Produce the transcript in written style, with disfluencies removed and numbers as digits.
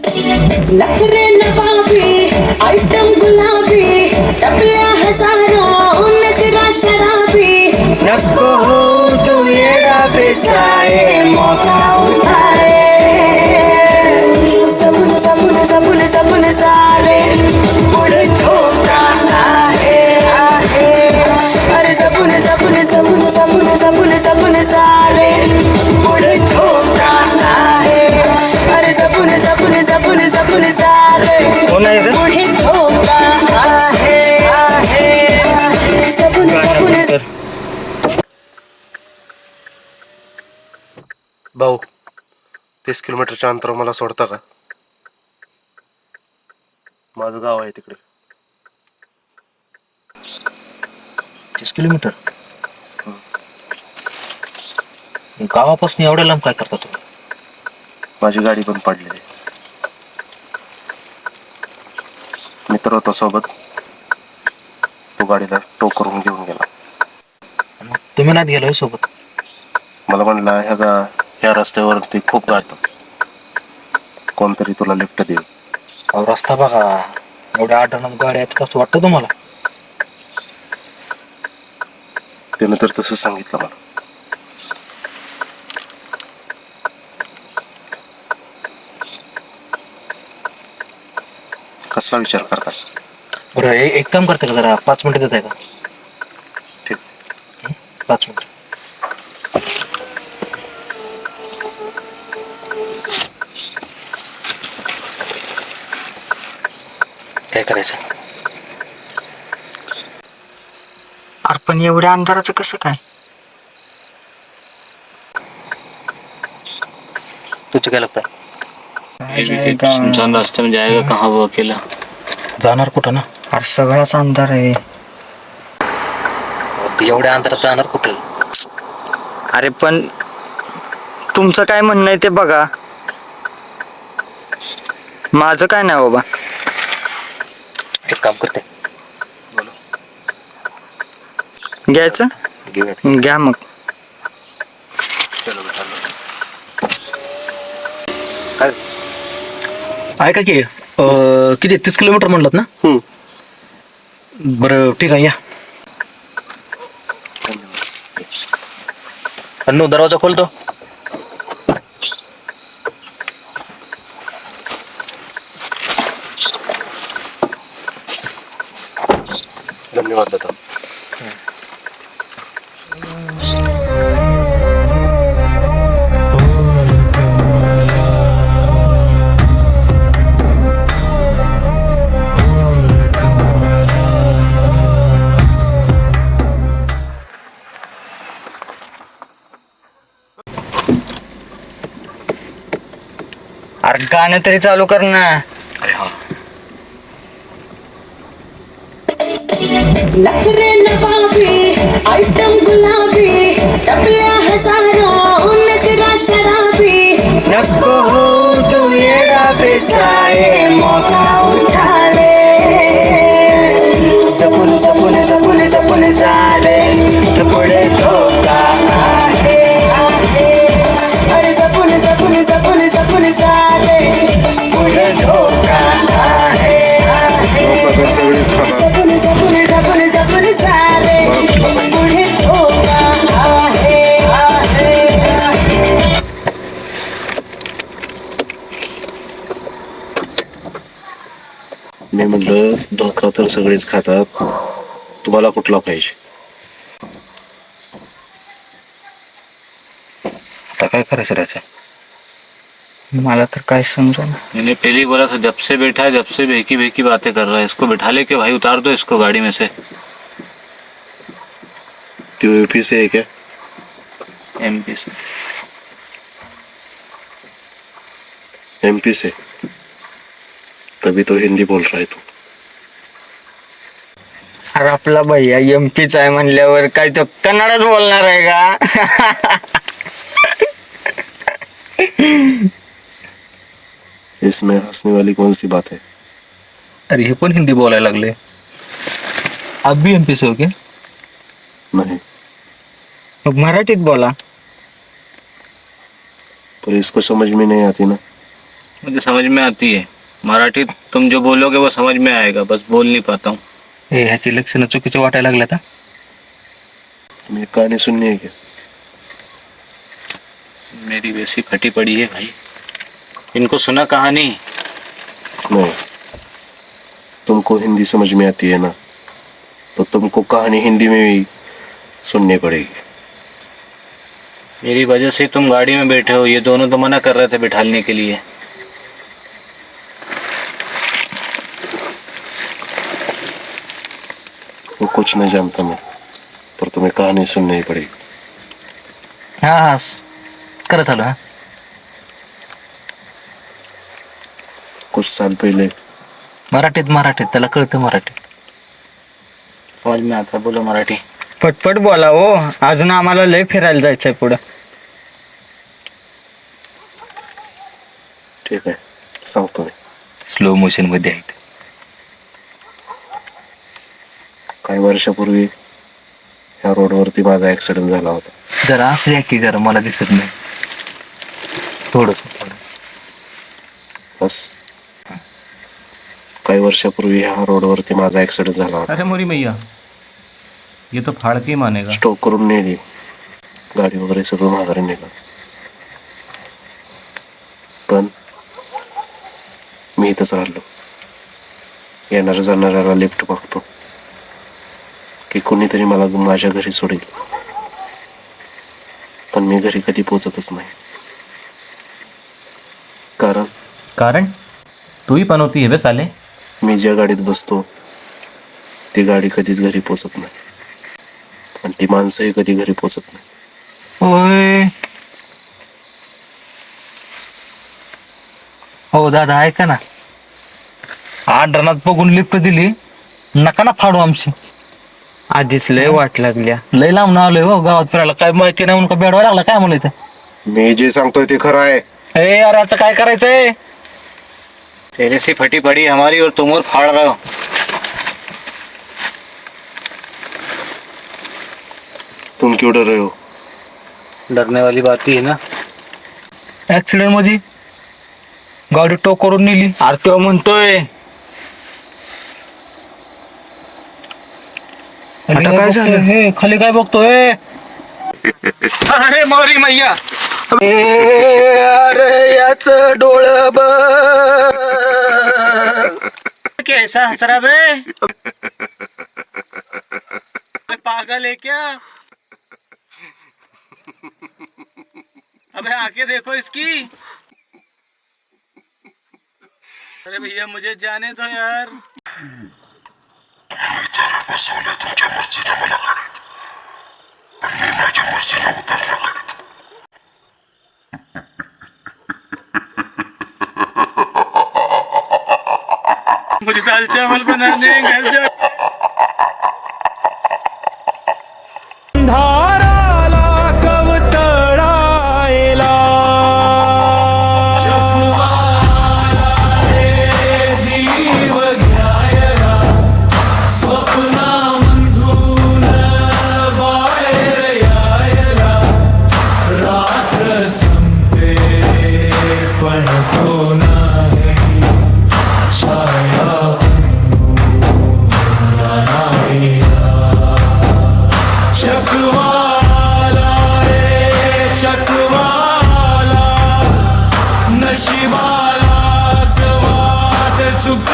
नखरे नवाबी आइटम गुलाबी टपल्या हजारों नजरा शराबी नको हो तू येड़ा बेसाए मौका उठाए सबुन सबुन सबुन सबुन सारे पुढे ठोका आहे आहे अरे सबुन सबुन सबुन सबुन सबुन सबुन सारे पुढे ठोका आहे अरे सबुन सबुन सबुन सबुन सारे पुढे ठोका आहे आहे सबुन सबुन भाऊ 30 किलोमीटरच्या अंतरावर मला सोडता का? माझं गाव आहे तिकडे. 30 किलोमीटर गावापासून एवढ्या लांब काय करता तुम्ही? माझी गाडी पण पडलेली. मित्र होता सोबत, तो गाडीला टो करून घेऊन गेला. मग तुम्ही नाही गेलो सोबत? मला म्हणला ह्या रस्त्यावरती खूप गाडतात, कोणतरी तुला लिफ्ट देईल. अहो रस्ता बघा, एवढ्या आठवणात गाड्या आहेत कसं वाटतं तुम्हाला? त्यानं तर तसं सांगितलं मला. कसला विचार करता? बरं एक काम करते का, जरा 5 मिनिटं देत आहे का? ठीक. 5 मिनिटं. काय करायचं? अरे पण एवढ्या अंधाराचं कसं काय? तुझं काय लागतं? सुनसान रास्ते में जाएगा कहाँ वो अकेला? जाणार कुठं ना? अरे सगळाच अंधार आहे. एवढ्या अंतरात जाणार कुठं? अरे पण तुमचं काय म्हणणं आहे ते बघा, माझं काय नाही बाबा. एक काम करते, घ्यायचं घेऊया. घ्या मग. ऐका की किती 30 किलोमीटर म्हणलात ना? बरं ठीक आहे, या. अन्नू दरवाजा खोलतो. धन्यवाद दादा. अरे गाणं तरी चालू कर ना. नखरे नवाबी आइटम गुलाबी टपल्या हजारों नजरा शराबी नको हो तू येड़ा बेसाए मौका उठा ले सबुन सबुन सबुन सबुन सारे पुढे ठोका आहे आहे अरे सबुन सबुन सबुन सबुन सारे पुढे ठोका आहे आहे सबुन सबुन सबुन सबुन सारे पुढे ठोका आहे आहे. मी म्हणलं धोका तर सगळेच खातात, तुम्हाला कुठला पाहिजे? आता काय करायचं त्याचं? मला तर काय समजा ना. मैंने पहले बोला था, जब से बैठा है जब से बेकी बेकी बातें कर रहा है. इसको बिठा ले के भाई, उतार दो इसको गाड़ी में से. तो यूपी से है क्या? MP से. MP से? तभी तो हिंदी बोल रहा है तू. अरे आपला भैया MP चा आहे म्हणल्यावर काय तो कन्नडच बोलणार आहे का? इसमें हंसने वाली कौन सी बात है? अरे हे पण हिंदी बोलायला लागले. आप भी MP से हो क्या? नहीं, मग मराठीत बोला. पर इसको समझ में नहीं आती ना. मुझे समझ में आती है मराठी, तुम जो बोलोगे वो समझ में आएगा, बस बोल नहीं पाता हूँ। हे ह्याची लक्षणं चुकीची वाटायला लागल्यात. तुम्हें कहानी सुननी है क्या? मेरी वैसी फटी पड़ी है भाई, इनको सुना कहानी? नहीं, तुमको हिंदी समझ में आती है ना, तो तुमको कहानी हिंदी में भी सुननी पड़ेगी. मेरी वजह से तुम गाड़ी में बैठे हो, ये दोनों तो मना कर रहे थे बिठालने के लिए. वो कुछ नहीं जानता मैं, पर तुम्हें कहानी सुननी ही पड़ेगी. हा हा करत आलो. हा कुछ साल पहले मराठीत त्याला कळतं मराठी. समझ में आता, बोलो मराठी. पटपट बोला हो, अजून आम्हाला लय फिरायला जायचंय पुढं. ठीक आहे, सांगतो मी. स्लो मोशन मध्ये आहेत. काही वर्षापूर्वी ह्या रोडवरती माझा ऍक्सिडेंट झाला होता. जरा असं की जरा मला दिसत नाही थोडस. बस काही वर्षापूर्वी ह्या रोडवरती माझा ऍक्सिडेंट झाला होता. अरे मोरी मैया, ये तो फाड़ के ही मानेगा. स्टॉक करून नेली गाडी वगैरे सगळं माघारी नेलं. पण मी इथंच राहिलो. येणाऱ्या जाणाऱ्याला लिफ्ट बघतो की कोणीतरी मला माझ्या घरी सोडेल, पण मी घरी कधी पोचतच नाही. कारण तू ही पनौती है बे साले. मी ज्या गाडीत बसतो ती गाडी कधीच घरी पोचत नाही, आणि ती माणसंही कधी घरी पोचत नाही. होय हो दादा ऐका ना, आडरणात बघून लिफ्ट दिली, नका ना फाडू आमची. आधीच लय वाट लागल्या. लय लांब आलोय हो गावात फिरायला, काय माहिती नाही म्हणून का बेडवा लागला काय म्हणलं इथं. मी जे सांगतोय ते खरं आहे. ए अरे याचं काय करायचंय. तेरे से फटी पड़ी हमारी और तुम और फाड़ रहे हो. तुम क्यों डर रहे हो? डरने वाली बात ही है ना. ऍक्सिडेंट मध्ये गाडी टोक करून नेली. अरे तो म्हणतोय आता काय झालं. हे खाली काय बघतोय. अरे मोरी मैया. अरे याच डोळ कैसा हंस रहा बे. पागल है क्या. अबे आके देखो इसकी. अरे भैया मुझे जाने दो यार. मुझे दाल चावल बनाने घर जा. धाराला कवतळायला जीव घ्यायला स्वप्नामधून बाहेर यायला रात्र संपे पण तो नाही छाया चकवाला रे चकवाला नशिबालाच वाट चुक